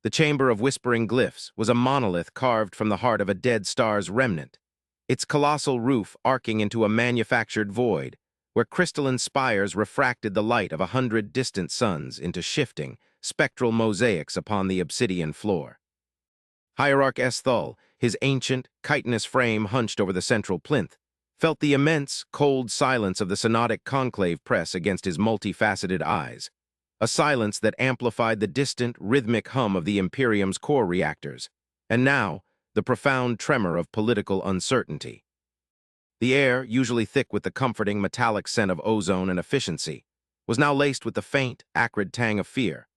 The Chamber of Whispering Glyphs was a monolith carved from the heart of a dead star's remnant, its colossal roof arcing into a manufactured void, where crystalline spires refracted the light of 100 distant suns into shifting, spectral mosaics upon the obsidian floor. Hierarch Esthul, his ancient, chitinous frame hunched over the central plinth, felt the immense, cold silence of the synodic conclave press against his multifaceted eyes, a silence that amplified the distant, rhythmic hum of the Imperium's core reactors, and now, the profound tremor of political uncertainty. The air, usually thick with the comforting metallic scent of ozone and efficiency, was now laced with the faint, acrid tang of fear,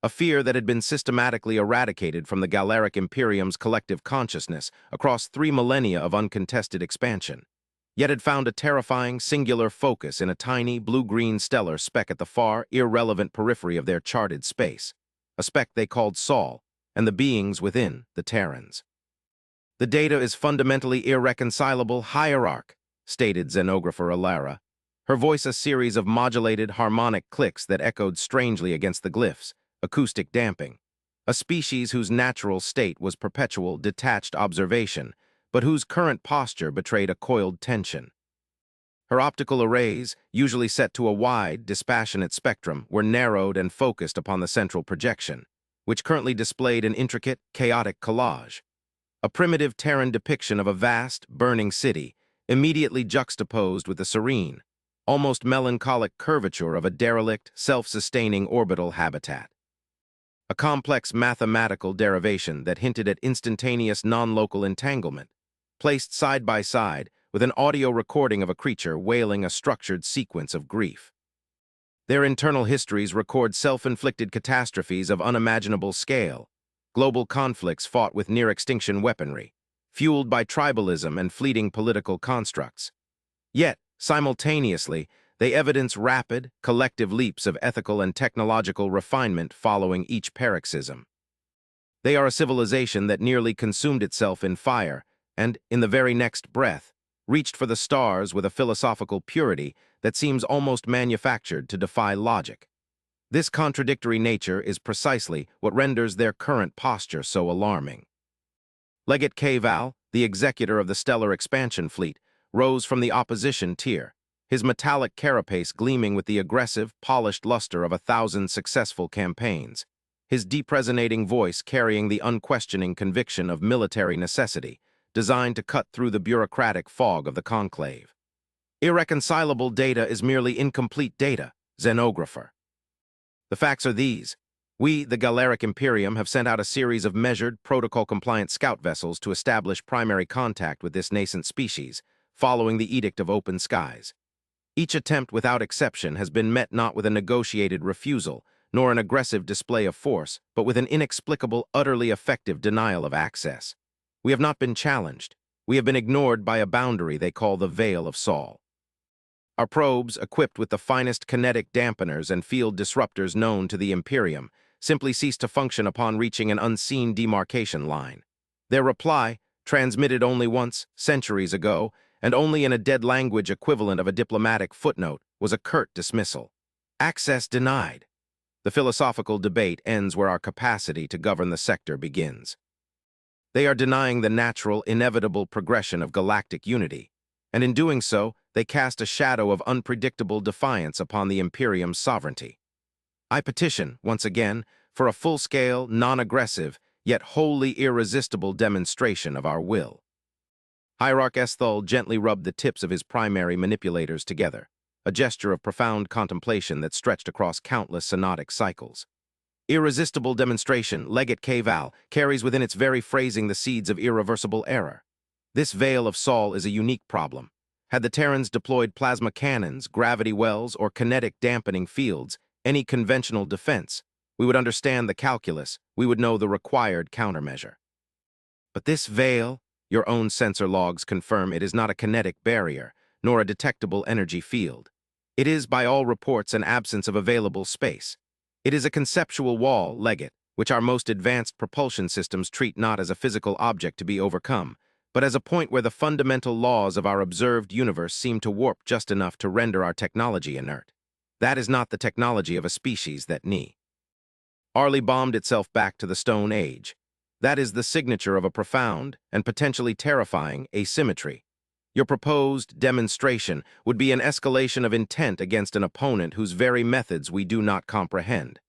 a fear that had been systematically eradicated from the Galactic Imperium's collective consciousness across 3 millennia of uncontested expansion, yet had found a terrifying, singular focus in a tiny, blue-green stellar speck at the far, irrelevant periphery of their charted space, a speck they called Sol, and the beings within, the Terrans. "The data is fundamentally irreconcilable, Hierarch," stated Xenographer Alara, her voice a series of modulated, harmonic clicks that echoed strangely against the glyphs, acoustic damping, a species whose natural state was perpetual, detached observation, but whose current posture betrayed a coiled tension. Her optical arrays, usually set to a wide, dispassionate spectrum, were narrowed and focused upon the central projection, which currently displayed an intricate, chaotic collage, a primitive Terran depiction of a vast, burning city, immediately juxtaposed with the serene, almost melancholic curvature of a derelict, self-sustaining orbital habitat. A complex mathematical derivation that hinted at instantaneous non-local entanglement, placed side by side with an audio recording of a creature wailing a structured sequence of grief. Their internal histories record self-inflicted catastrophes of unimaginable scale, global conflicts fought with near-extinction weaponry, fueled by tribalism and fleeting political constructs. Yet, simultaneously, they evidence rapid, collective leaps of ethical and technological refinement following each paroxysm. They are a civilization that nearly consumed itself in fire and, in the very next breath, reached for the stars with a philosophical purity that seems almost manufactured to defy logic. This contradictory nature is precisely what renders their current posture so alarming. Legate Kval, the executor of the stellar expansion fleet, rose from the opposition tier, his metallic carapace gleaming with the aggressive, polished luster of 1,000 successful campaigns, his deep resonating voice carrying the unquestioning conviction of military necessity, designed to cut through the bureaucratic fog of the conclave. Irreconcilable data is merely incomplete data, Xenographer. The facts are these. We, the Galactic Imperium, have sent out a series of measured, protocol-compliant scout vessels to establish primary contact with this nascent species, following the Edict of Open Skies. Each attempt, without exception, has been met not with a negotiated refusal, nor an aggressive display of force, but with an inexplicable, utterly effective denial of access. We have not been challenged. We have been ignored by a boundary they call the Veil of Sol. Our probes, equipped with the finest kinetic dampeners and field disruptors known to the Imperium, simply cease to function upon reaching an unseen demarcation line. Their reply, transmitted only once, centuries ago, and only in a dead language equivalent of a diplomatic footnote, was a curt dismissal. Access denied. The philosophical debate ends where our capacity to govern the sector begins. They are denying the natural, inevitable progression of galactic unity, and in doing so, they cast a shadow of unpredictable defiance upon the Imperium's sovereignty. I petition, once again, for a full-scale, non-aggressive, yet wholly irresistible demonstration of our will. Hierarch Esthul gently rubbed the tips of his primary manipulators together, a gesture of profound contemplation that stretched across countless synodic cycles. Irresistible demonstration, Legate Kval, carries within its very phrasing the seeds of irreversible error. This Veil of Sol is a unique problem. Had the Terrans deployed plasma cannons, gravity wells, or kinetic dampening fields, any conventional defense, we would understand the calculus, we would know the required countermeasure. But this veil, your own sensor logs confirm it is not a kinetic barrier, nor a detectable energy field. It is, by all reports, an absence of available space. It is a conceptual wall, Legate, which our most advanced propulsion systems treat not as a physical object to be overcome, but as a point where the fundamental laws of our observed universe seem to warp just enough to render our technology inert. That is not the technology of a species that Arley bombed itself back to the Stone Age. That is the signature of a profound and potentially terrifying asymmetry. Your proposed demonstration would be an escalation of intent against an opponent whose very methods we do not comprehend.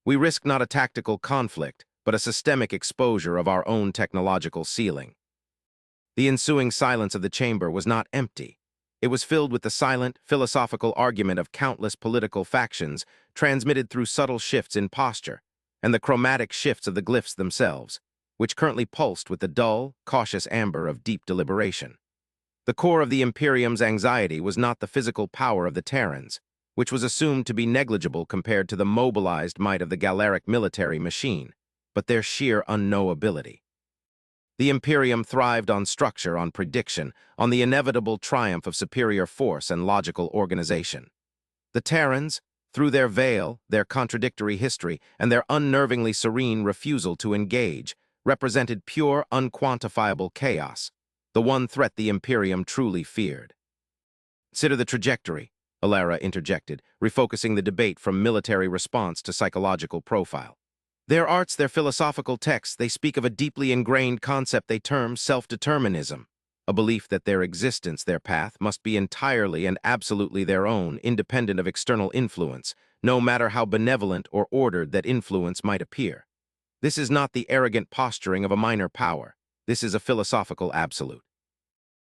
We risk not a tactical conflict, but a systemic exposure of our own technological ceiling. The ensuing silence of the chamber was not empty. It was filled with the silent, philosophical argument of countless political factions, transmitted through subtle shifts in posture, and the chromatic shifts of the glyphs themselves, which currently pulsed with the dull, cautious amber of deep deliberation. The core of the Imperium's anxiety was not the physical power of the Terrans, which was assumed to be negligible compared to the mobilized might of the Galactic military machine, but their sheer unknowability. The Imperium thrived on structure, on prediction, on the inevitable triumph of superior force and logical organization. The Terrans, through their veil, their contradictory history, and their unnervingly serene refusal to engage, represented pure, unquantifiable chaos, the one threat the Imperium truly feared. "Consider the trajectory," Alara interjected, refocusing the debate from military response to psychological profile. "Their arts, their philosophical texts, they speak of a deeply ingrained concept they term self-determinism, a belief that their existence, their path, must be entirely and absolutely their own, independent of external influence, no matter how benevolent or ordered that influence might appear. This is not the arrogant posturing of a minor power. This is a philosophical absolute.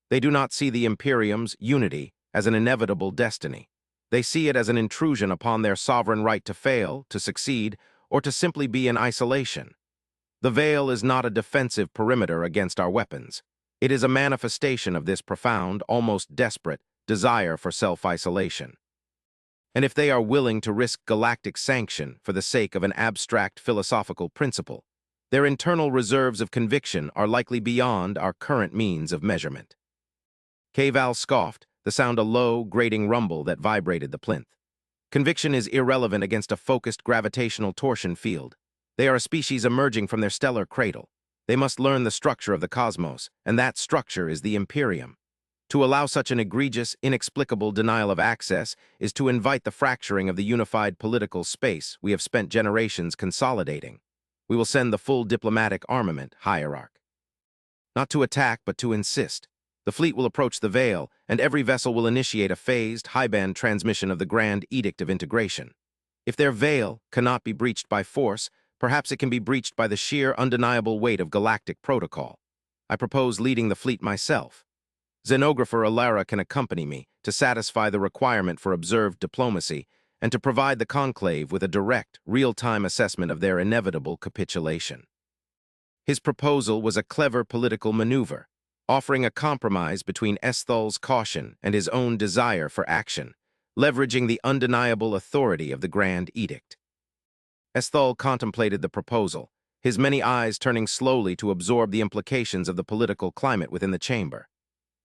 They do not see the Imperium's unity as an inevitable destiny. They see it as an intrusion upon their sovereign right to fail, to succeed, or to simply be in isolation. The veil is not a defensive perimeter against our weapons. It is a manifestation of this profound, almost desperate, desire for self-isolation. And if they are willing to risk galactic sanction for the sake of an abstract philosophical principle, their internal reserves of conviction are likely beyond our current means of measurement." Kval scoffed, the sound a low, grating rumble that vibrated the plinth. "Conviction is irrelevant against a focused gravitational torsion field. They are a species emerging from their stellar cradle. They must learn the structure of the cosmos, and that structure is the Imperium. To allow such an egregious, inexplicable denial of access is to invite the fracturing of the unified political space we have spent generations consolidating. We will send the full diplomatic armament, hierarch. Not to attack, but to insist. The fleet will approach the veil, and every vessel will initiate a phased, high-band transmission of the Grand Edict of Integration. If their veil cannot be breached by force, perhaps it can be breached by the sheer, undeniable weight of galactic protocol. I propose leading the fleet myself. Xenographer Alara can accompany me to satisfy the requirement for observed diplomacy and to provide the conclave with a direct, real-time assessment of their inevitable capitulation." His proposal was a clever political maneuver, offering a compromise between Esthal's caution and his own desire for action, leveraging the undeniable authority of the Grand Edict. Esthal contemplated the proposal, his many eyes turning slowly to absorb the implications of the political climate within the chamber.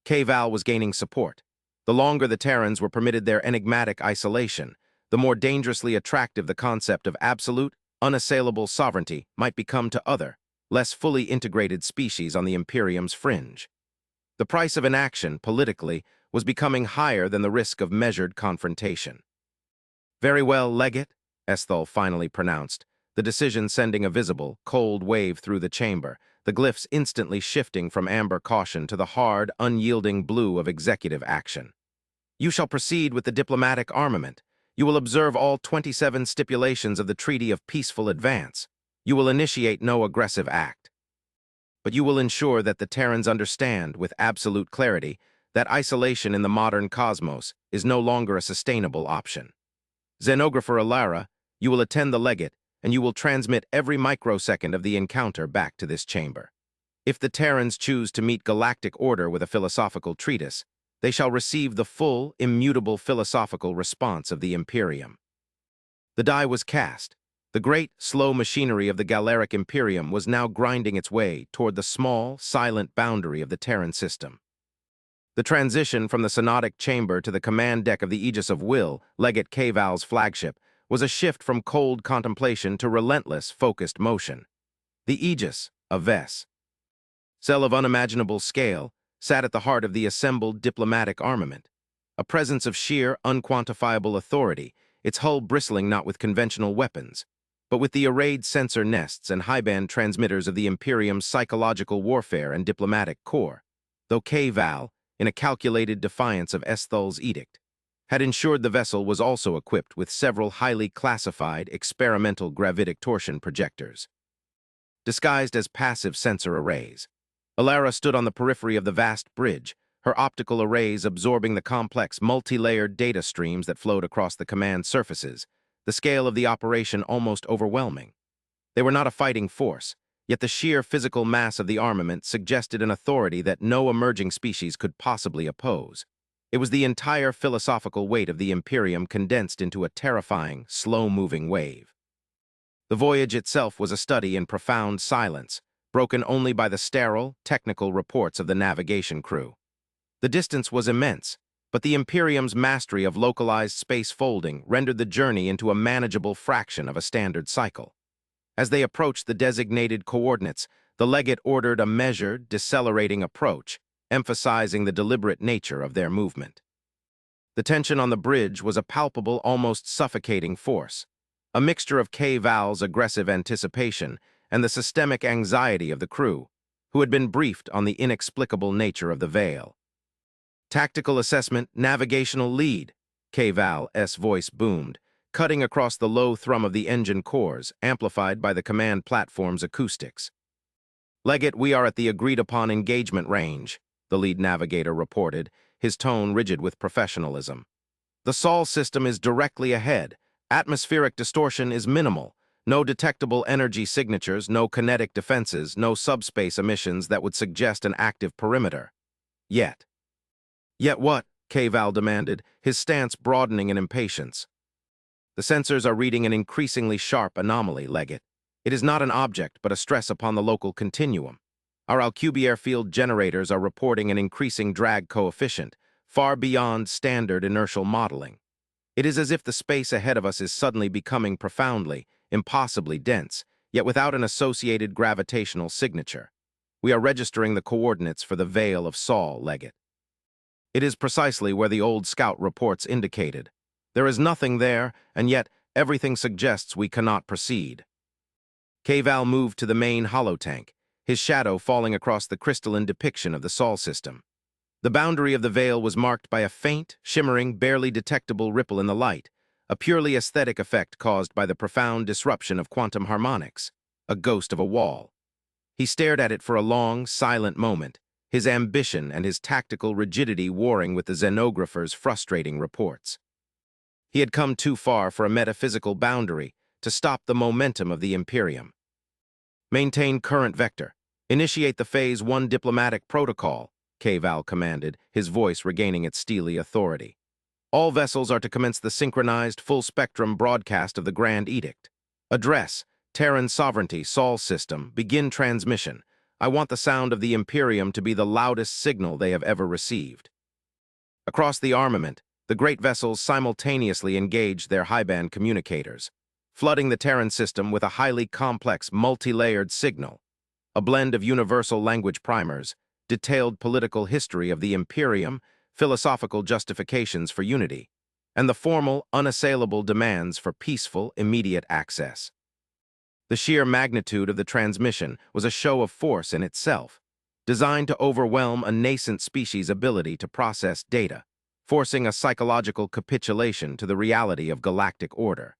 Kval was gaining support. The longer the Terrans were permitted their enigmatic isolation, the more dangerously attractive the concept of absolute, unassailable sovereignty might become to other, less fully integrated species on the Imperium's fringe. The price of inaction, politically, was becoming higher than the risk of measured confrontation. "Very well, Legate," Esthal finally pronounced, the decision sending a visible, cold wave through the chamber, the glyphs instantly shifting from amber caution to the hard, unyielding blue of executive action. "You shall proceed with the diplomatic armament. You will observe all 27 stipulations of the Treaty of Peaceful Advance. You will initiate no aggressive act. But you will ensure that the Terrans understand, with absolute clarity, that isolation in the modern cosmos is no longer a sustainable option. Xenographer Alara, you will attend the Legate, and you will transmit every microsecond of the encounter back to this chamber. If the Terrans choose to meet galactic order with a philosophical treatise, they shall receive the full, immutable philosophical response of the Imperium." The die was cast. The great, slow machinery of the Galactic Imperium was now grinding its way toward the small, silent boundary of the Terran system. The transition from the Synodic Chamber to the command deck of the Aegis of Will, Legate Kval's flagship, was a shift from cold contemplation to relentless, focused motion. The Aegis, a Vess, cell of unimaginable scale, sat at the heart of the assembled diplomatic armament, a presence of sheer, unquantifiable authority, its hull bristling not with conventional weapons, but with the arrayed sensor nests and high-band transmitters of the Imperium's psychological warfare and diplomatic corps, though K-Val, in a calculated defiance of Esthol's edict, had ensured the vessel was also equipped with several highly classified experimental gravitic torsion projectors. Disguised as passive sensor arrays, Alara stood on the periphery of the vast bridge, her optical arrays absorbing the complex, multi-layered data streams that flowed across the command surfaces, the scale of the operation almost overwhelming. They were not a fighting force, yet the sheer physical mass of the armament suggested an authority that no emerging species could possibly oppose. It was the entire philosophical weight of the Imperium condensed into a terrifying, slow-moving wave. The voyage itself was a study in profound silence, broken only by the sterile, technical reports of the navigation crew. The distance was immense, but the Imperium's mastery of localized space folding rendered the journey into a manageable fraction of a standard cycle. As they approached the designated coordinates, the legate ordered a measured, decelerating approach, emphasizing the deliberate nature of their movement. The tension on the bridge was a palpable, almost suffocating force, a mixture of K-Val's aggressive anticipation and the systemic anxiety of the crew, who had been briefed on the inexplicable nature of the veil. Tactical assessment, navigational lead, K-Val's voice boomed, cutting across the low thrum of the engine cores, amplified by the command platform's acoustics. Legate, we are at the agreed-upon engagement range, the lead navigator reported, his tone rigid with professionalism. The Sol system is directly ahead. Atmospheric distortion is minimal. No detectable energy signatures, no kinetic defenses, no subspace emissions that would suggest an active perimeter. Yet. Yet what? K-Val demanded, his stance broadening in impatience. The sensors are reading an increasingly sharp anomaly, Legate. It is not an object, but a stress upon the local continuum. Our Alcubierre field generators are reporting an increasing drag coefficient, far beyond standard inertial modeling. It is as if the space ahead of us is suddenly becoming profoundly, impossibly dense, yet without an associated gravitational signature. We are registering the coordinates for the Veil of Sol, Legate. It is precisely where the old scout reports indicated. There is nothing there, and yet everything suggests we cannot proceed. K-Val moved to the main holotank, his shadow falling across the crystalline depiction of the Sol system. The boundary of the veil was marked by a faint, shimmering, barely detectable ripple in the light, a purely aesthetic effect caused by the profound disruption of quantum harmonics, a ghost of a wall. He stared at it for a long, silent moment, his ambition and his tactical rigidity warring with the xenographer's frustrating reports. He had come too far for a metaphysical boundary to stop the momentum of the Imperium. Maintain current vector. Initiate the Phase 1 diplomatic protocol, K-Val commanded, his voice regaining its steely authority. All vessels are to commence the synchronized, full-spectrum broadcast of the Grand Edict. Address, Terran Sovereignty, Sol System, begin transmission. I want the sound of the Imperium to be the loudest signal they have ever received. Across the armament, the great vessels simultaneously engaged their high-band communicators, flooding the Terran system with a highly complex, multi-layered signal, a blend of universal language primers, detailed political history of the Imperium, philosophical justifications for unity, and the formal, unassailable demands for peaceful, immediate access. The sheer magnitude of the transmission was a show of force in itself, designed to overwhelm a nascent species' ability to process data, forcing a psychological capitulation to the reality of galactic order.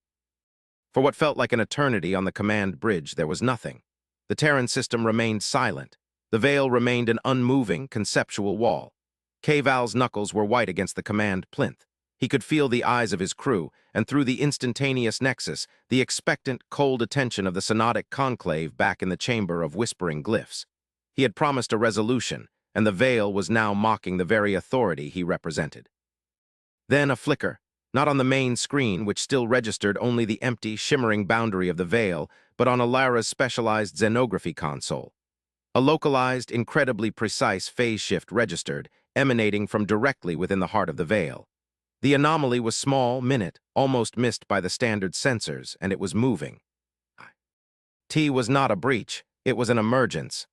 For what felt like an eternity on the command bridge, there was nothing. The Terran system remained silent. The veil remained an unmoving, conceptual wall. K-Val's knuckles were white against the command plinth. He could feel the eyes of his crew, and through the instantaneous nexus, the expectant, cold attention of the synodic conclave back in the chamber of whispering glyphs. He had promised a resolution, and the veil was now mocking the very authority he represented. Then a flicker, not on the main screen, which still registered only the empty, shimmering boundary of the veil, but on Alara's specialized xenography console. A localized, incredibly precise phase shift registered, emanating from directly within the heart of the veil. The anomaly was small, minute, almost missed by the standard sensors, and it was moving. T was not a breach, it was an emergence.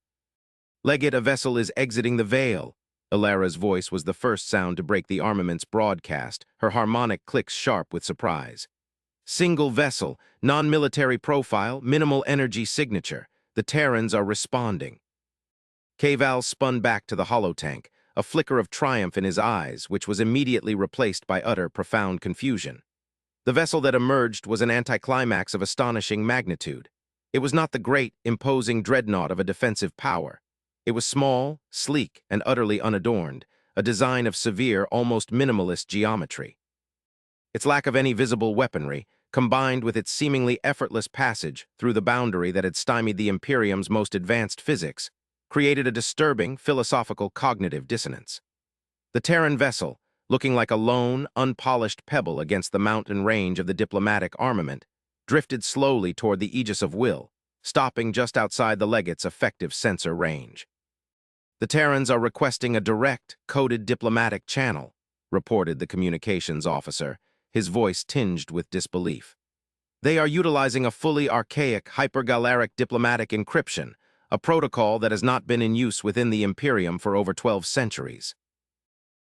Legate, a vessel is exiting the veil. Alara's voice was the first sound to break the armament's broadcast, her harmonic clicks sharp with surprise. Single vessel, non-military profile, minimal energy signature. The Terrans are responding. Kval spun back to the holotank, a flicker of triumph in his eyes, which was immediately replaced by utter, profound confusion. The vessel that emerged was an anticlimax of astonishing magnitude. It was not the great, imposing dreadnought of a defensive power. It was small, sleek, and utterly unadorned, a design of severe, almost minimalist geometry. Its lack of any visible weaponry, combined with its seemingly effortless passage through the boundary that had stymied the Imperium's most advanced physics, created a disturbing, philosophical cognitive dissonance. The Terran vessel, looking like a lone, unpolished pebble against the mountain range of the diplomatic armament, drifted slowly toward the Aegis of Will, stopping just outside the legate's effective sensor range. "The Terrans are requesting a direct, coded diplomatic channel," reported the communications officer, his voice tinged with disbelief. "They are utilizing a fully archaic hypergalactic diplomatic encryption, a protocol that has not been in use within the Imperium for over 12 centuries.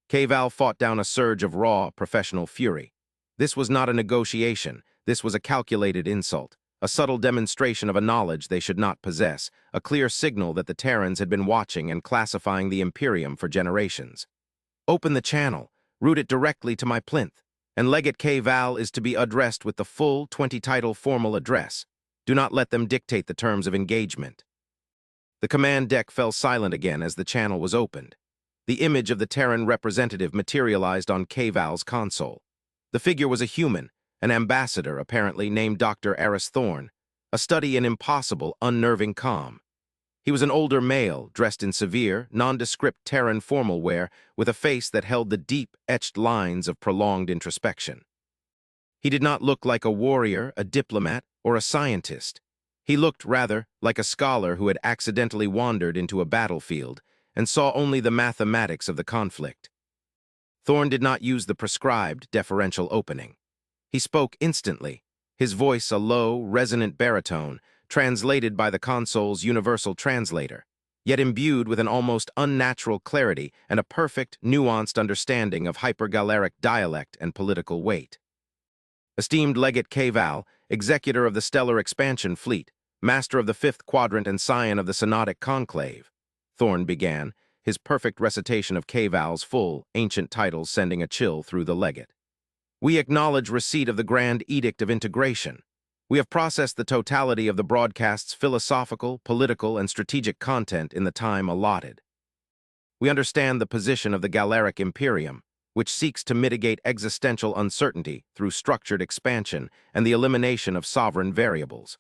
Kval fought down a surge of raw, professional fury. This was not a negotiation, this was a calculated insult, a subtle demonstration of a knowledge they should not possess, a clear signal that the Terrans had been watching and classifying the Imperium for generations. "Open the channel, route it directly to my plinth, and Legate Kval is to be addressed with the full 20-title formal address. Do not let them dictate the terms of engagement." The command deck fell silent again as the channel was opened. The image of the Terran representative materialized on Kval's console. The figure was a human, an ambassador apparently named Dr. Aris Thorn, a study in impossible, unnerving calm. He was an older male, dressed in severe, nondescript Terran formal wear, with a face that held the deep, etched lines of prolonged introspection. He did not look like a warrior, a diplomat, or a scientist. He looked, rather, like a scholar who had accidentally wandered into a battlefield and saw only the mathematics of the conflict. Thorn did not use the prescribed, deferential opening. He spoke instantly, his voice a low, resonant baritone, translated by the console's universal translator, yet imbued with an almost unnatural clarity and a perfect, nuanced understanding of hypergalactic dialect and political weight. "Esteemed Legate Kval, executor of the Stellar Expansion Fleet, master of the Fifth Quadrant and scion of the Synodic Conclave," Thorn began, his perfect recitation of Kval's full, ancient titles sending a chill through the legate. "We acknowledge receipt of the Grand Edict of Integration. We have processed the totality of the broadcast's philosophical, political, and strategic content in the time allotted. We understand the position of the Galactic Imperium, which seeks to mitigate existential uncertainty through structured expansion and the elimination of sovereign variables.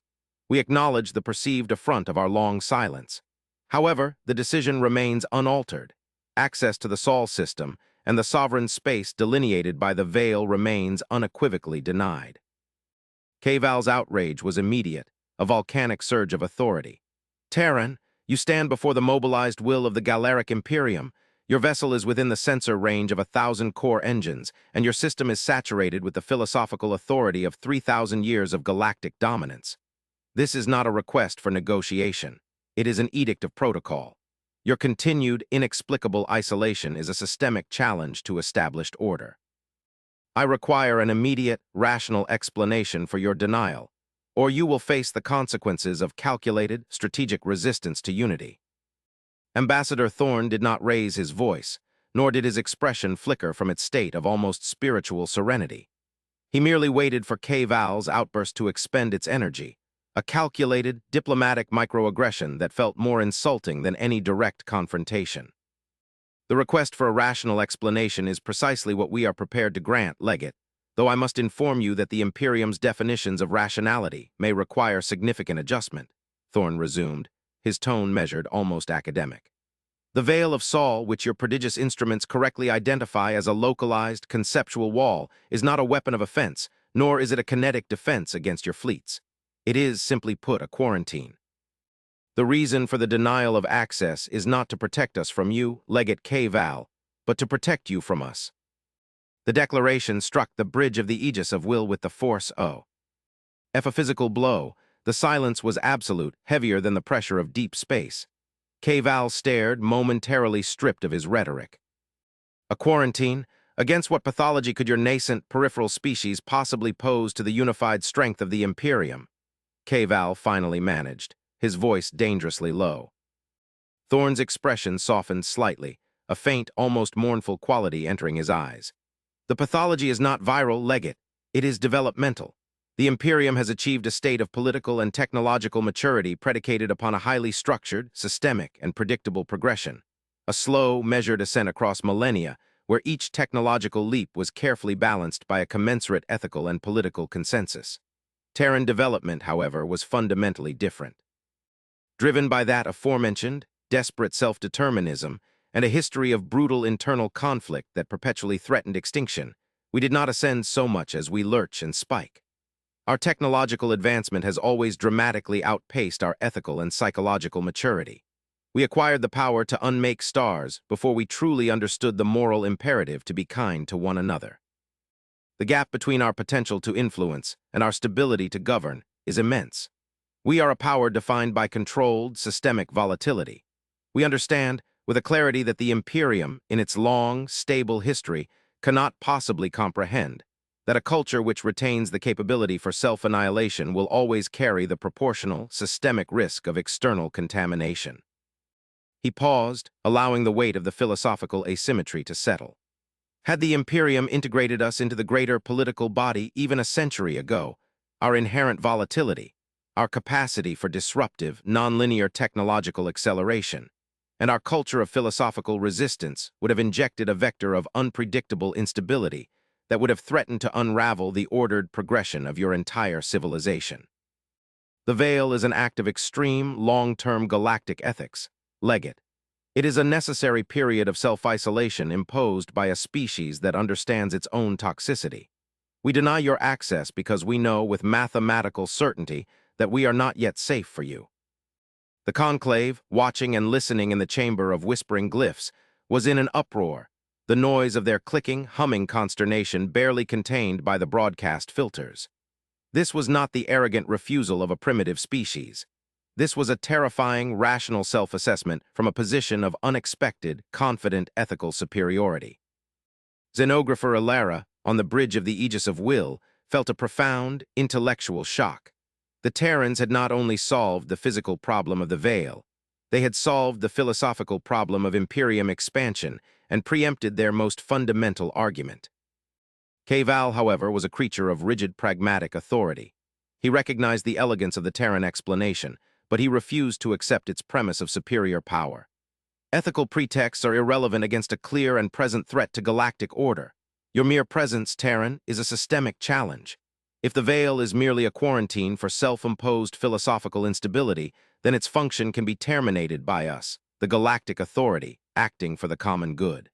We acknowledge the perceived affront of our long silence. However, the decision remains unaltered. Access to the Sol system and the sovereign space delineated by the veil remains unequivocally denied." Kval's outrage was immediate, a volcanic surge of authority. "Terran, you stand before the mobilized will of the Galactic Imperium. Your vessel is within the sensor range of 1,000 core engines, and your system is saturated with the philosophical authority of 3,000 years of galactic dominance. This is not a request for negotiation. It is an edict of protocol. Your continued, inexplicable isolation is a systemic challenge to established order. I require an immediate, rational explanation for your denial, or you will face the consequences of calculated, strategic resistance to unity." Ambassador Thorn did not raise his voice, nor did his expression flicker from its state of almost spiritual serenity. He merely waited for Kval's outburst to expend its energy, a calculated, diplomatic microaggression that felt more insulting than any direct confrontation. "The request for a rational explanation is precisely what we are prepared to grant, Legate, though I must inform you that the Imperium's definitions of rationality may require significant adjustment," Thorn resumed, his tone measured, almost academic. "The Veil of Sol, which your prodigious instruments correctly identify as a localized, conceptual wall, is not a weapon of offense, nor is it a kinetic defense against your fleets. It is, simply put, a quarantine. The reason for the denial of access is not to protect us from you, Legate Kval, but to protect you from us." The declaration struck the bridge of the Aegis of Will with the force of a physical blow. The silence was absolute, heavier than the pressure of deep space. Kval stared, momentarily stripped of his rhetoric. "A quarantine? Against what pathology could your nascent, peripheral species possibly pose to the unified strength of the Imperium? K-Val finally managed, his voice dangerously low. Thorn's expression softened slightly, a faint, almost mournful quality entering his eyes. The pathology is not viral, Legate. It is developmental. The Imperium has achieved a state of political and technological maturity predicated upon a highly structured, systemic, and predictable progression. A slow, measured ascent across millennia, where each technological leap was carefully balanced by a commensurate ethical and political consensus. Terran development, however, was fundamentally different. Driven by that aforementioned, desperate self-determinism, and a history of brutal internal conflict that perpetually threatened extinction, we did not ascend so much as we lurch and spike. Our technological advancement has always dramatically outpaced our ethical and psychological maturity. We acquired the power to unmake stars before we truly understood the moral imperative to be kind to one another. The gap between our potential to influence and our stability to govern is immense. We are a power defined by controlled, systemic volatility. We understand, with a clarity that the Imperium, in its long, stable history, cannot possibly comprehend, that a culture which retains the capability for self-annihilation will always carry the proportional, systemic risk of external contamination. He paused, allowing the weight of the philosophical asymmetry to settle. Had the Imperium integrated us into the greater political body even a century ago, our inherent volatility, our capacity for disruptive, nonlinear technological acceleration, and our culture of philosophical resistance would have injected a vector of unpredictable instability that would have threatened to unravel the ordered progression of your entire civilization. The Veil is an act of extreme, long-term galactic ethics, Legate. It is a necessary period of self-isolation imposed by a species that understands its own toxicity. We deny your access because we know with mathematical certainty that we are not yet safe for you. The conclave, watching and listening in the chamber of whispering glyphs, was in an uproar, the noise of their clicking, humming consternation barely contained by the broadcast filters. This was not the arrogant refusal of a primitive species. This was a terrifying, rational self-assessment from a position of unexpected, confident ethical superiority. Xenographer Alara, on the bridge of the Aegis of Will, felt a profound, intellectual shock. The Terrans had not only solved the physical problem of the Veil, they had solved the philosophical problem of Imperium expansion and preempted their most fundamental argument. K-Val, however, was a creature of rigid pragmatic authority. He recognized the elegance of the Terran explanation, but he refused to accept its premise of superior power. Ethical pretexts are irrelevant against a clear and present threat to galactic order. Your mere presence, Terran, is a systemic challenge. If the Veil is merely a quarantine for self-imposed philosophical instability, then its function can be terminated by us, the galactic authority, acting for the common good.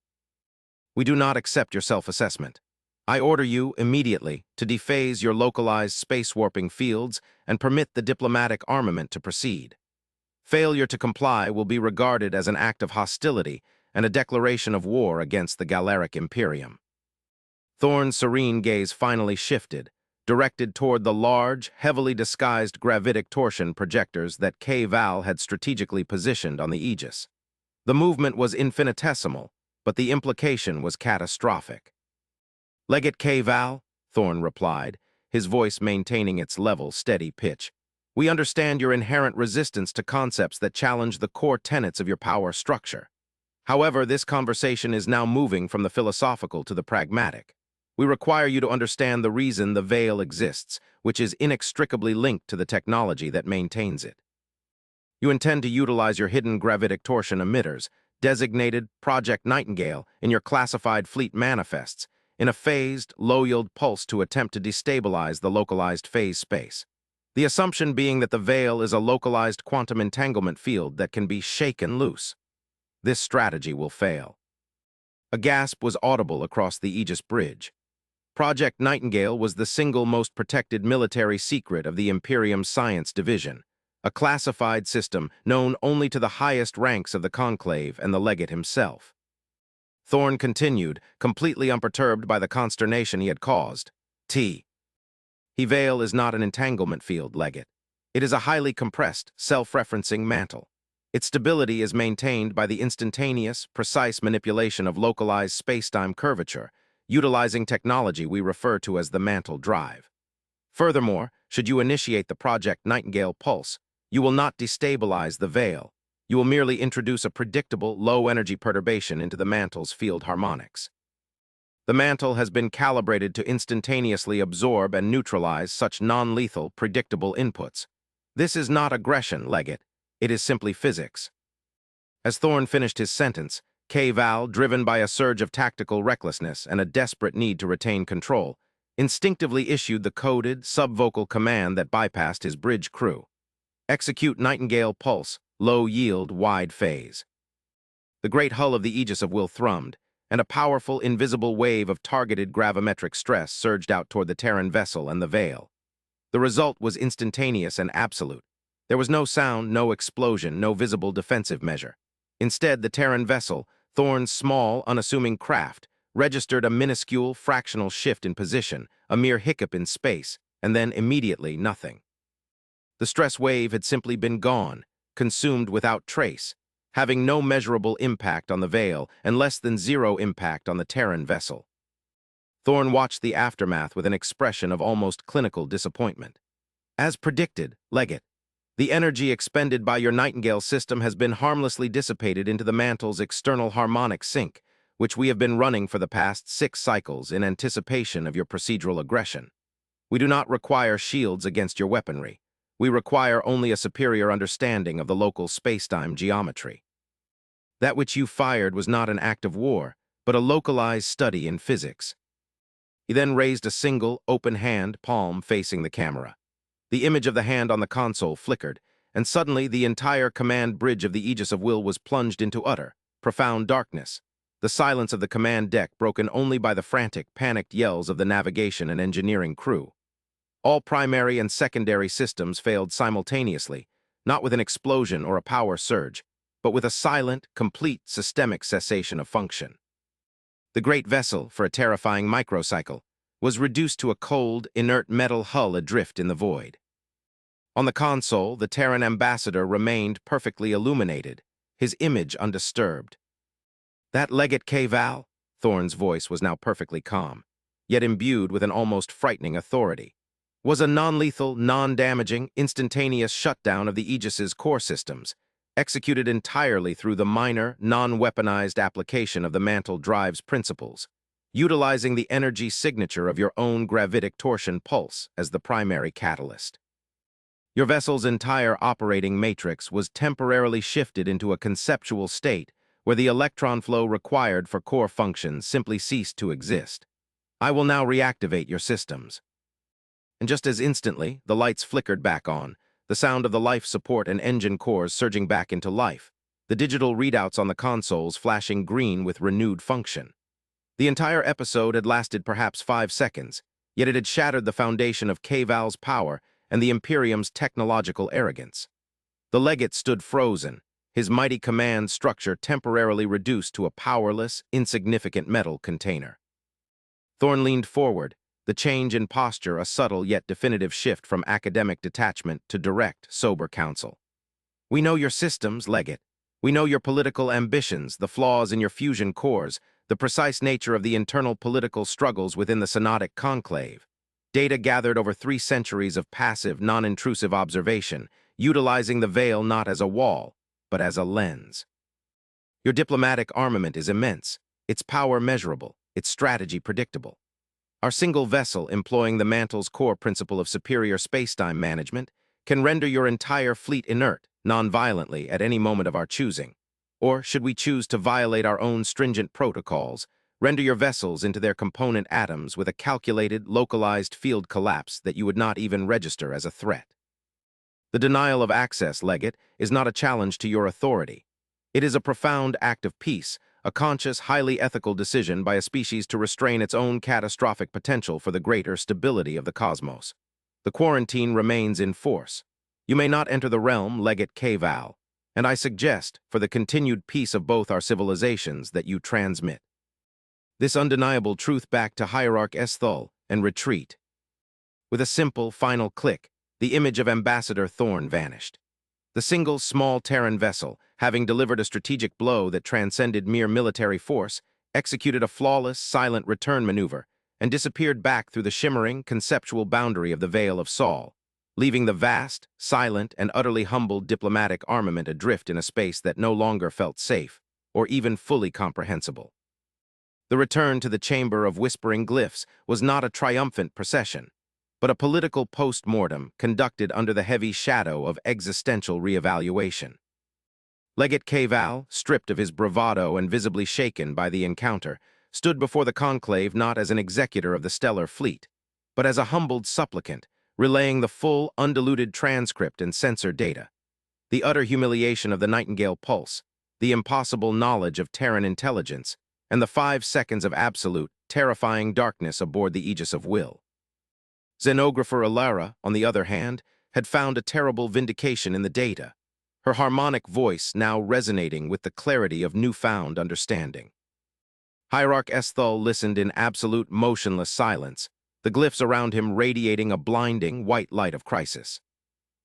We do not accept your self-assessment. I order you, immediately, to dephase your localized space-warping fields and permit the diplomatic armament to proceed. Failure to comply will be regarded as an act of hostility and a declaration of war against the Galactic Imperium. Thorn's serene gaze finally shifted, directed toward the large, heavily disguised gravitic torsion projectors that K-Val had strategically positioned on the Aegis. The movement was infinitesimal, but the implication was catastrophic. Legate K-Val, Thorn replied, his voice maintaining its level, steady pitch. We understand your inherent resistance to concepts that challenge the core tenets of your power structure. However, this conversation is now moving from the philosophical to the pragmatic. We require you to understand the reason the Veil exists, which is inextricably linked to the technology that maintains it. You intend to utilize your hidden gravitic torsion emitters, designated Project Nightingale, in your classified fleet manifests, in a phased, low-yield pulse to attempt to destabilize the localized phase space. The assumption being that the Veil is a localized quantum entanglement field that can be shaken loose. This strategy will fail. A gasp was audible across the Aegis bridge. Project Nightingale was the single most protected military secret of the Imperium Science Division, a classified system known only to the highest ranks of the Conclave and the Legate himself. Thorn continued, completely unperturbed by the consternation he had caused. Veil is not an entanglement field, Legate. It is a highly compressed, self-referencing mantle. Its stability is maintained by the instantaneous, precise manipulation of localized space-time curvature, utilizing technology we refer to as the mantle drive. Furthermore, should you initiate the Project Nightingale Pulse, you will not destabilize the veil. You will merely introduce a predictable, low-energy perturbation into the mantle's field harmonics. The mantle has been calibrated to instantaneously absorb and neutralize such non-lethal, predictable inputs. This is not aggression, Leggett. It is simply physics. As Thorne finished his sentence, K-Val, driven by a surge of tactical recklessness and a desperate need to retain control, instinctively issued the coded, subvocal command that bypassed his bridge crew. Execute Nightingale Pulse, low yield, wide phase. The great hull of the Aegis of Will thrummed, and a powerful, invisible wave of targeted gravimetric stress surged out toward the Terran vessel and the Veil. The result was instantaneous and absolute. There was no sound, no explosion, no visible defensive measure. Instead, the Terran vessel, Thorne's small, unassuming craft, registered a minuscule, fractional shift in position, a mere hiccup in space, and then immediately nothing. The stress wave had simply been gone, consumed without trace, having no measurable impact on the Veil and less than zero impact on the Terran vessel. Thorne watched the aftermath with an expression of almost clinical disappointment. As predicted, Leggett, the energy expended by your Nightingale system has been harmlessly dissipated into the mantle's external harmonic sink, which we have been running for the past 6 cycles in anticipation of your procedural aggression. We do not require shields against your weaponry. We require only a superior understanding of the local spacetime geometry. That which you fired was not an act of war, but a localized study in physics. He then raised a single, open hand, palm facing the camera. The image of the hand on the console flickered, and suddenly the entire command bridge of the Aegis of Will was plunged into utter, profound darkness, the silence of the command deck broken only by the frantic, panicked yells of the navigation and engineering crew. All primary and secondary systems failed simultaneously, not with an explosion or a power surge, but with a silent, complete systemic cessation of function. The great vessel, for a terrifying microcycle, was reduced to a cold, inert metal hull adrift in the void. On the console, the Terran ambassador remained perfectly illuminated, his image undisturbed. That Leggett K-Val? Thorne's voice was now perfectly calm, yet imbued with an almost frightening authority. Was a non-lethal, non-damaging, instantaneous shutdown of the Aegis's core systems, executed entirely through the minor, non-weaponized application of the mantle drive's principles, utilizing the energy signature of your own gravitic torsion pulse as the primary catalyst. Your vessel's entire operating matrix was temporarily shifted into a conceptual state where the electron flow required for core functions simply ceased to exist. I will now reactivate your systems. And just as instantly, the lights flickered back on, the sound of the life support and engine cores surging back into life, the digital readouts on the consoles flashing green with renewed function. The entire episode had lasted perhaps 5 seconds, yet it had shattered the foundation of K-Val's power and the Imperium's technological arrogance. The Legate stood frozen, his mighty command structure temporarily reduced to a powerless, insignificant metal container. Thorne leaned forward, the change in posture a subtle yet definitive shift from academic detachment to direct, sober counsel. We know your systems, Legate. We know your political ambitions, the flaws in your fusion cores, the precise nature of the internal political struggles within the Synodic Conclave. Data gathered over 3 centuries of passive, non-intrusive observation, utilizing the veil not as a wall, but as a lens. Your diplomatic armament is immense, its power measurable, its strategy predictable. Our single vessel, employing the mantle's core principle of superior spacetime management, can render your entire fleet inert, non-violently, at any moment of our choosing. Or, should we choose to violate our own stringent protocols, render your vessels into their component atoms with a calculated, localized field collapse that you would not even register as a threat. The denial of access, Legate, is not a challenge to your authority. It is a profound act of peace, a conscious, highly ethical decision by a species to restrain its own catastrophic potential for the greater stability of the cosmos. The quarantine remains in force. You may not enter the realm, Legate K-Val, and I suggest, for the continued peace of both our civilizations, that you transmit this undeniable truth back to Hierarch Esthul and retreat. With a simple, final click, the image of Ambassador Thorne vanished. The single, small Terran vessel, having delivered a strategic blow that transcended mere military force, executed a flawless, silent return maneuver, and disappeared back through the shimmering, conceptual boundary of the Veil of Sol, leaving the vast, silent, and utterly humbled diplomatic armament adrift in a space that no longer felt safe, or even fully comprehensible. The return to the chamber of whispering glyphs was not a triumphant procession, but a political post-mortem conducted under the heavy shadow of existential reevaluation. Legate Kval, stripped of his bravado and visibly shaken by the encounter, stood before the conclave not as an executor of the stellar fleet, but as a humbled supplicant, relaying the full, undiluted transcript and censored data. The utter humiliation of the Nightingale pulse, the impossible knowledge of Terran intelligence, and the 5 seconds of absolute, terrifying darkness aboard the Aegis of Will. Xenographer Alara, on the other hand, had found a terrible vindication in the data, her harmonic voice now resonating with the clarity of newfound understanding. Hierarch Esthul listened in absolute motionless silence, the glyphs around him radiating a blinding white light of crisis.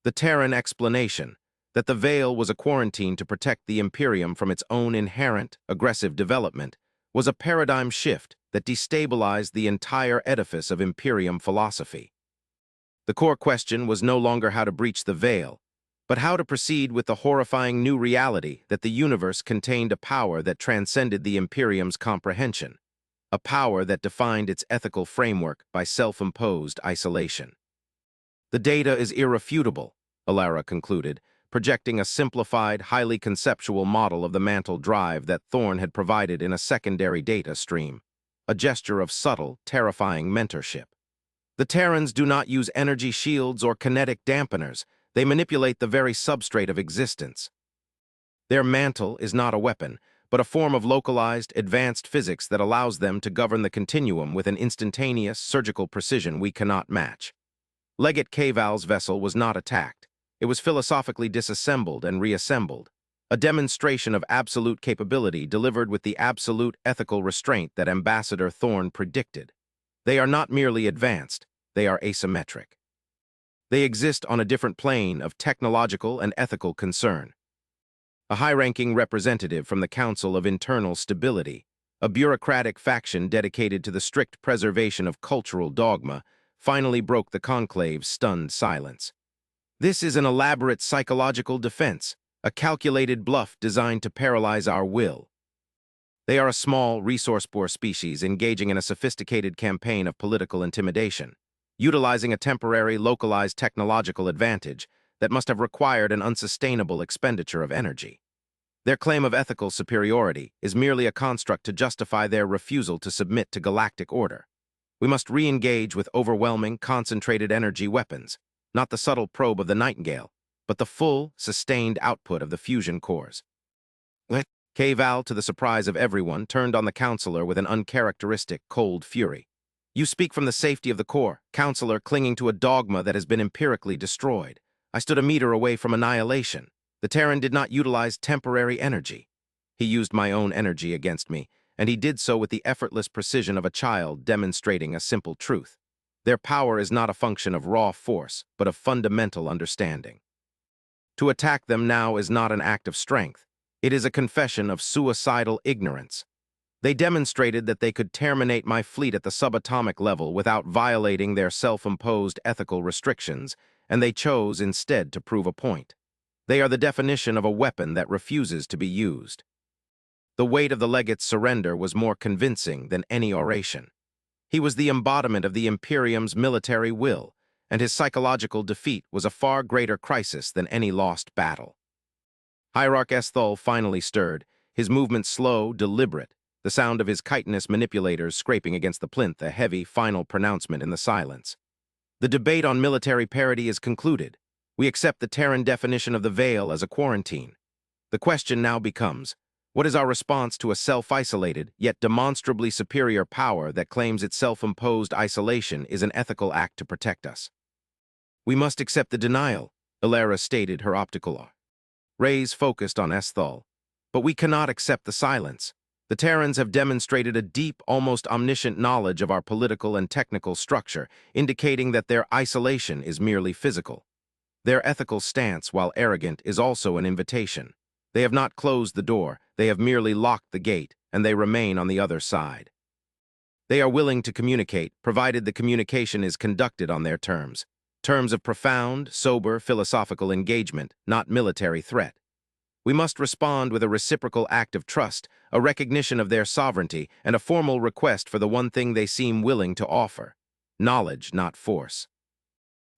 The Terran explanation, that the Veil was a quarantine to protect the Imperium from its own inherent, aggressive development, was a paradigm shift that destabilized the entire edifice of Imperium philosophy. The core question was no longer how to breach the Veil, but how to proceed with the horrifying new reality that the universe contained a power that transcended the Imperium's comprehension, a power that defined its ethical framework by self-imposed isolation. The data is irrefutable, Alara concluded, projecting a simplified, highly conceptual model of the mantle drive that Thorn had provided in a secondary data stream, a gesture of subtle, terrifying mentorship. The Terrans do not use energy shields or kinetic dampeners. They manipulate the very substrate of existence. Their mantle is not a weapon, but a form of localized, advanced physics that allows them to govern the continuum with an instantaneous, surgical precision we cannot match. Legate Kval's vessel was not attacked. It was philosophically disassembled and reassembled, a demonstration of absolute capability delivered with the absolute ethical restraint that Ambassador Thorn predicted. They are not merely advanced, they are asymmetric. They exist on a different plane of technological and ethical concern. A high-ranking representative from the Council of Internal Stability, a bureaucratic faction dedicated to the strict preservation of cultural dogma, finally broke the conclave's stunned silence. This is an elaborate psychological defense, a calculated bluff designed to paralyze our will. They are a small, resource-poor species engaging in a sophisticated campaign of political intimidation, utilizing a temporary, localized technological advantage that must have required an unsustainable expenditure of energy. Their claim of ethical superiority is merely a construct to justify their refusal to submit to galactic order. We must re-engage with overwhelming, concentrated energy weapons, not the subtle probe of the Nightingale, but the full, sustained output of the fusion cores. Kval, to the surprise of everyone, turned on the counselor with an uncharacteristic, cold fury. You speak from the safety of the core, counselor clinging to a dogma that has been empirically destroyed. I stood a meter away from annihilation. The Terran did not utilize temporary energy. He used my own energy against me, and he did so with the effortless precision of a child demonstrating a simple truth. Their power is not a function of raw force, but of fundamental understanding. To attack them now is not an act of strength. It is a confession of suicidal ignorance. They demonstrated that they could terminate my fleet at the subatomic level without violating their self-imposed ethical restrictions, and they chose instead to prove a point. They are the definition of a weapon that refuses to be used. The weight of the legate's surrender was more convincing than any oration. He was the embodiment of the Imperium's military will, and his psychological defeat was a far greater crisis than any lost battle. Hierarch Esthul finally stirred, his movement slow, deliberate, the sound of his chitinous manipulators scraping against the plinth a heavy, final pronouncement in the silence. The debate on military parity is concluded. We accept the Terran definition of the Veil as a quarantine. The question now becomes, what is our response to a self-isolated, yet demonstrably superior power that claims its self-imposed isolation is an ethical act to protect us? We must accept the denial, Alara stated, her optical rays focused on Esthul. But we cannot accept the silence. The Terrans have demonstrated a deep, almost omniscient knowledge of our political and technical structure, indicating that their isolation is merely physical. Their ethical stance, while arrogant, is also an invitation. They have not closed the door, they have merely locked the gate, and they remain on the other side. They are willing to communicate, provided the communication is conducted on their terms. Terms of profound, sober, philosophical engagement, not military threat. We must respond with a reciprocal act of trust, a recognition of their sovereignty, and a formal request for the one thing they seem willing to offer: knowledge, not force.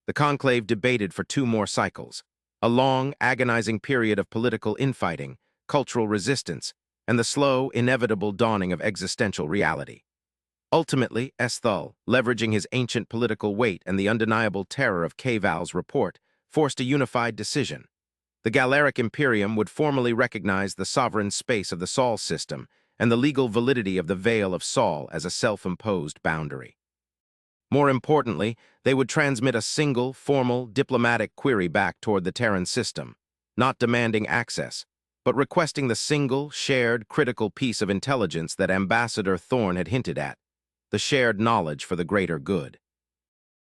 The conclave debated for 2 more cycles, a long, agonizing period of political infighting, cultural resistance, and the slow, inevitable dawning of existential reality. Ultimately, Esthul, leveraging his ancient political weight and the undeniable terror of Kval's report, forced a unified decision. The Galactic Imperium would formally recognize the sovereign space of the Sol system and the legal validity of the Veil of Sol as a self-imposed boundary. More importantly, they would transmit a single, formal, diplomatic query back toward the Terran system, not demanding access, but requesting the single, shared, critical piece of intelligence that Ambassador Thorn had hinted at: the shared knowledge for the greater good.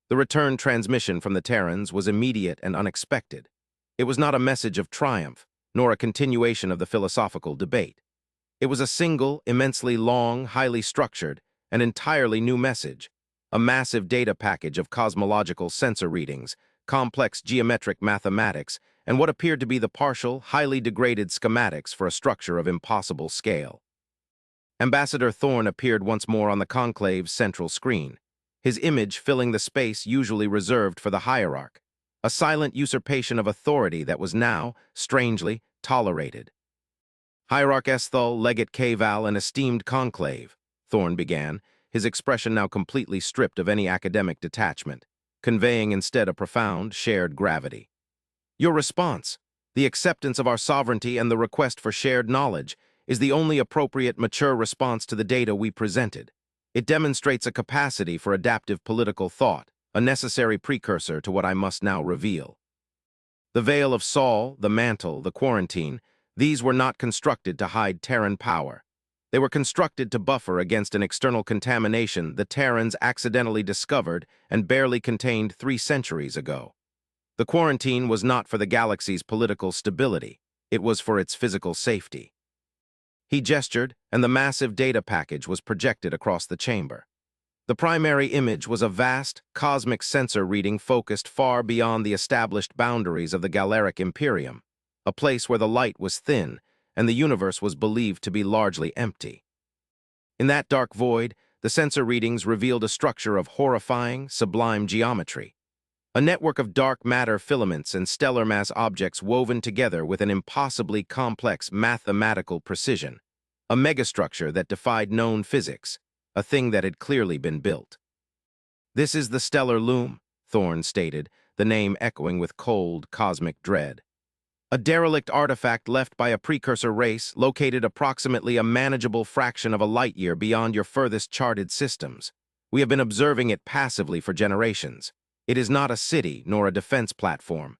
The return transmission from the Terrans was immediate and unexpected. It was not a message of triumph, nor a continuation of the philosophical debate. It was a single, immensely long, highly structured, and entirely new message, a massive data package of cosmological sensor readings, complex geometric mathematics, and what appeared to be the partial, highly degraded schematics for a structure of impossible scale. Ambassador Thorn appeared once more on the conclave's central screen, his image filling the space usually reserved for the hierarch, a silent usurpation of authority that was now, strangely, tolerated. "Hierarch Esthul, Legate Kval, and esteemed conclave," Thorn began, his expression now completely stripped of any academic detachment, conveying instead a profound, shared gravity. "Your response, the acceptance of our sovereignty and the request for shared knowledge, is the only appropriate, mature response to the data we presented. It demonstrates a capacity for adaptive political thought, a necessary precursor to what I must now reveal. The Veil of Sol, the mantle, the quarantine, these were not constructed to hide Terran power. They were constructed to buffer against an external contamination the Terrans accidentally discovered and barely contained 3 centuries ago. The quarantine was not for the galaxy's political stability, it was for its physical safety." He gestured, and the massive data package was projected across the chamber. The primary image was a vast, cosmic sensor reading focused far beyond the established boundaries of the Galactic Imperium, a place where the light was thin and the universe was believed to be largely empty. In that dark void, the sensor readings revealed a structure of horrifying, sublime geometry, a network of dark matter filaments and stellar mass objects woven together with an impossibly complex mathematical precision, a megastructure that defied known physics, a thing that had clearly been built. "This is the stellar loom," Thorn stated, the name echoing with cold, cosmic dread. "A derelict artifact left by a precursor race located approximately a manageable fraction of a light-year beyond your furthest charted systems. We have been observing it passively for generations. It is not a city nor a defense platform.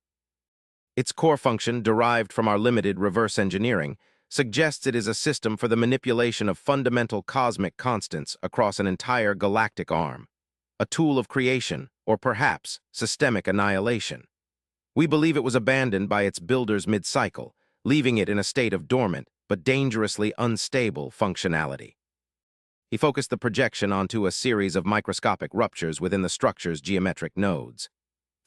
Its core function, derived from our limited reverse engineering, suggests it is a system for the manipulation of fundamental cosmic constants across an entire galactic arm, a tool of creation, or perhaps systemic annihilation. We believe it was abandoned by its builders mid-cycle, leaving it in a state of dormant but dangerously unstable functionality." He focused the projection onto a series of microscopic ruptures within the structure's geometric nodes.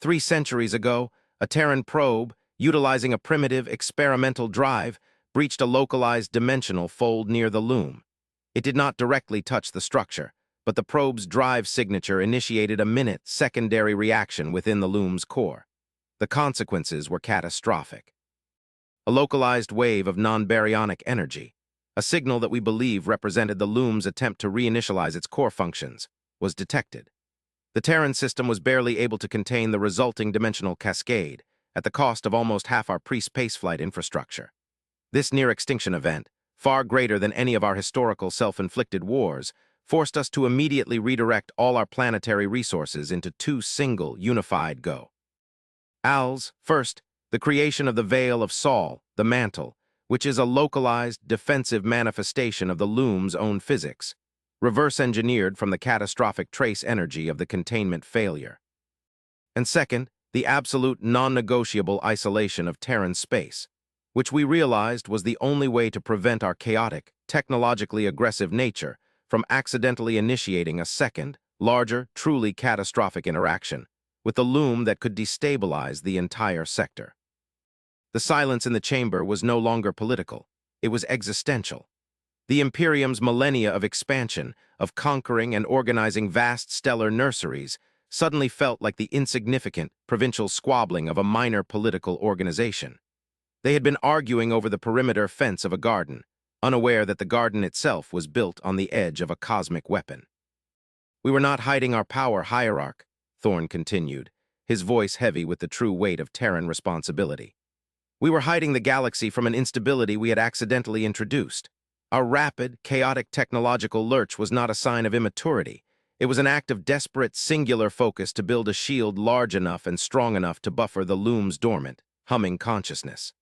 3 centuries ago, a Terran probe, utilizing a primitive experimental drive, breached a localized dimensional fold near the loom. It did not directly touch the structure, but the probe's drive signature initiated a minute secondary reaction within the loom's core. The consequences were catastrophic. A localized wave of non-baryonic energy, a signal that we believe represented the loom's attempt to reinitialize its core functions, was detected. The Terran system was barely able to contain the resulting dimensional cascade, at the cost of almost half our pre-spaceflight infrastructure. This near-extinction event, far greater than any of our historical self-inflicted wars, forced us to immediately redirect all our planetary resources into 2 single, unified goals. First, the creation of the Veil of Sol, the mantle, which is a localized, defensive manifestation of the loom's own physics, reverse-engineered from the catastrophic trace energy of the containment failure. And second, the absolute non-negotiable isolation of Terran space, which we realized was the only way to prevent our chaotic, technologically aggressive nature from accidentally initiating a second, larger, truly catastrophic interaction with the loom that could destabilize the entire sector. The silence in the chamber was no longer political. It was existential. The Imperium's millennia of expansion, of conquering and organizing vast stellar nurseries, suddenly felt like the insignificant, provincial squabbling of a minor political organization. They had been arguing over the perimeter fence of a garden, unaware that the garden itself was built on the edge of a cosmic weapon. "We were not hiding our power hierarch," Thorne continued, his voice heavy with the true weight of Terran responsibility. "We were hiding the galaxy from an instability we had accidentally introduced. Our rapid, chaotic technological lurch was not a sign of immaturity. It was an act of desperate, singular focus to build a shield large enough and strong enough to buffer the loom's dormant, humming consciousness."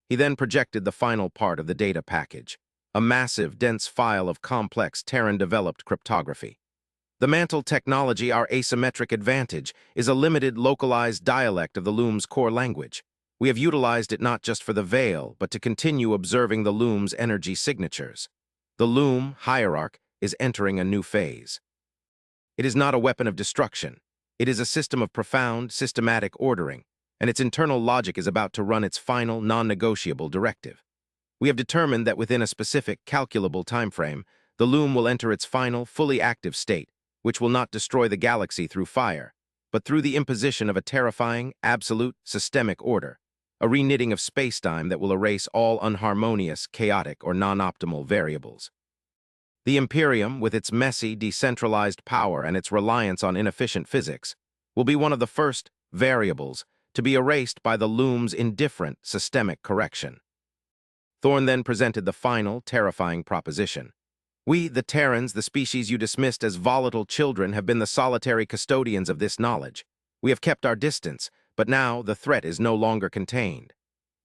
He then projected the final part of the data package, a massive, dense file of complex Terran-developed cryptography. "The mantle technology, our asymmetric advantage, is a limited, localized dialect of the loom's core language. We have utilized it not just for the veil, but to continue observing the loom's energy signatures. The loom, hierarch, is entering a new phase. It is not a weapon of destruction. It is a system of profound, systematic ordering, and its internal logic is about to run its final, non-negotiable directive. We have determined that within a specific, calculable timeframe, the loom will enter its final, fully active state, which will not destroy the galaxy through fire, but through the imposition of a terrifying, absolute, systemic order, a reknitting of spacetime that will erase all unharmonious, chaotic, or non-optimal variables. The Imperium, with its messy, decentralized power and its reliance on inefficient physics, will be one of the first variables to be erased by the loom's indifferent, systemic correction." Thorne then presented the final, terrifying proposition. "We, the Terrans, the species you dismissed as volatile children, have been the solitary custodians of this knowledge. We have kept our distance, but now the threat is no longer contained.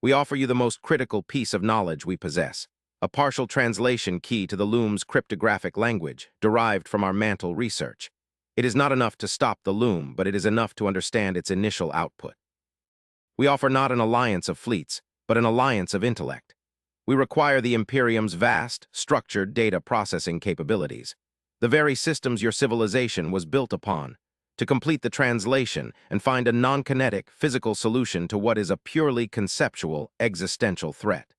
We offer you the most critical piece of knowledge we possess, a partial translation key to the loom's cryptographic language, derived from our mantle research. It is not enough to stop the loom, but it is enough to understand its initial output. We offer not an alliance of fleets, but an alliance of intellect. We require the Imperium's vast, structured data processing capabilities, the very systems your civilization was built upon, to complete the translation and find a non-kinetic, physical solution to what is a purely conceptual, existential threat.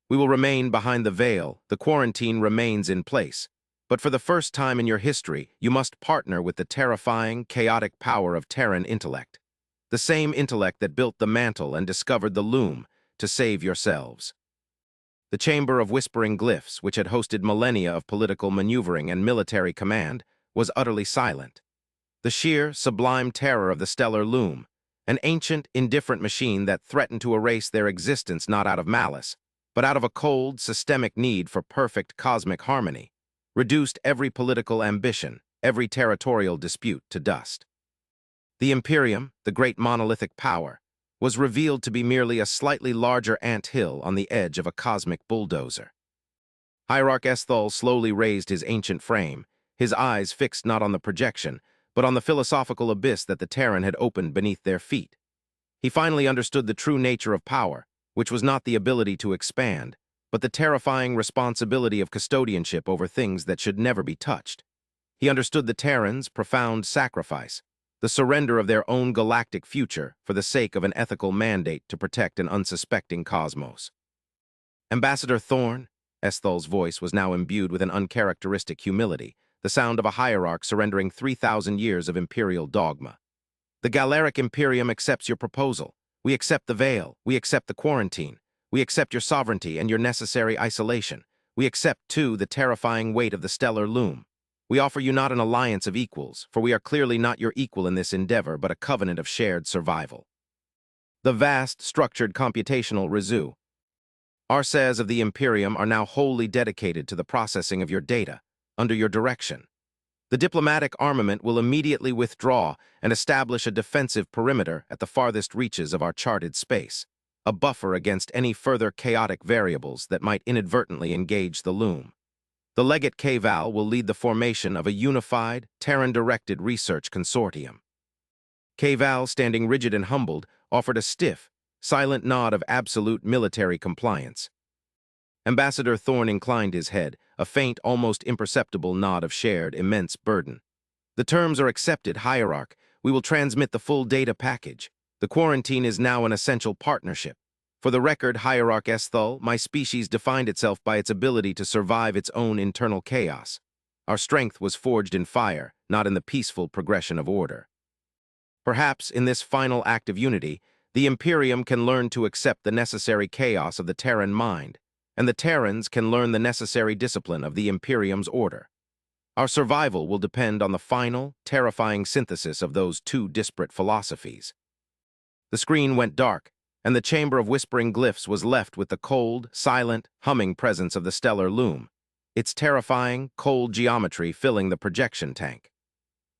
We will remain behind the veil, the quarantine remains in place, but for the first time in your history, you must partner with the terrifying, chaotic power of Terran intellect, the same intellect that built the mantle and discovered the loom, to save yourselves." The chamber of whispering glyphs, which had hosted millennia of political maneuvering and military command, was utterly silent. The sheer, sublime terror of the stellar loom, an ancient, indifferent machine that threatened to erase their existence not out of malice, but out of a cold, systemic need for perfect cosmic harmony, reduced every political ambition, every territorial dispute to dust. The Imperium, the great monolithic power, was revealed to be merely a slightly larger anthill on the edge of a cosmic bulldozer. Hierarch Esthal slowly raised his ancient frame, his eyes fixed not on the projection, but on the philosophical abyss that the Terran had opened beneath their feet. He finally understood the true nature of power, which was not the ability to expand, but the terrifying responsibility of custodianship over things that should never be touched. He understood the Terrans' profound sacrifice, the surrender of their own galactic future for the sake of an ethical mandate to protect an unsuspecting cosmos. "Ambassador Thorne," Esthal's voice was now imbued with an uncharacteristic humility, the sound of a hierarch surrendering 3,000 years of imperial dogma. "The Galactic Imperium accepts your proposal. We accept the veil. We accept the quarantine. We accept your sovereignty and your necessary isolation. We accept, too, the terrifying weight of the stellar loom. We offer you not an alliance of equals, for we are clearly not your equal in this endeavor, but a covenant of shared survival. The vast, structured computational resu. Arses of the Imperium are now wholly dedicated to the processing of your data, under your direction. The diplomatic armament will immediately withdraw and establish a defensive perimeter at the farthest reaches of our charted space, a buffer against any further chaotic variables that might inadvertently engage the loom. The legate Kval will lead the formation of a unified, Terran-directed research consortium." Kval, standing rigid and humbled, offered a stiff, silent nod of absolute military compliance. Ambassador Thorne inclined his head, a faint, almost imperceptible nod of shared, immense burden. The terms are accepted, Hierarch. We will transmit the full data package. The quarantine is now an essential partnership. For the record, Hierarch Esthul, my species defined itself by its ability to survive its own internal chaos. Our strength was forged in fire, not in the peaceful progression of order. Perhaps, in this final act of unity, the Imperium can learn to accept the necessary chaos of the Terran mind, and the Terrans can learn the necessary discipline of the Imperium's order. Our survival will depend on the final, terrifying synthesis of those two disparate philosophies. The screen went dark, and the chamber of whispering glyphs was left with the cold, silent, humming presence of the stellar loom, its terrifying, cold geometry filling the projection tank.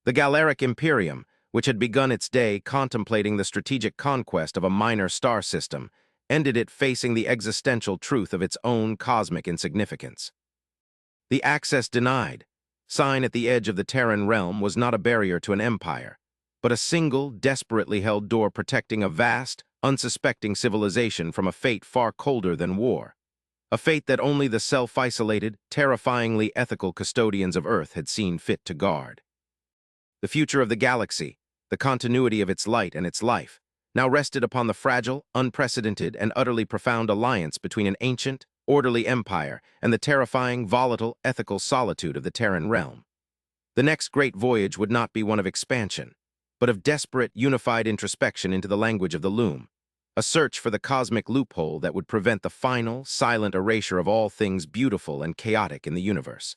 The Galactic Imperium, which had begun its day contemplating the strategic conquest of a minor star system, ended it facing the existential truth of its own cosmic insignificance. The access denied sign at the edge of the Terran realm was not a barrier to an empire, but a single, desperately held door protecting a vast, unsuspecting civilization from a fate far colder than war, a fate that only the self-isolated, terrifyingly ethical custodians of Earth had seen fit to guard. The future of the galaxy, the continuity of its light and its life, now rested upon the fragile, unprecedented, and utterly profound alliance between an ancient, orderly empire and the terrifying, volatile, ethical solitude of the Terran realm. The next great voyage would not be one of expansion, but of desperate, unified introspection into the language of the loom, a search for the cosmic loophole that would prevent the final, silent erasure of all things beautiful and chaotic in the universe.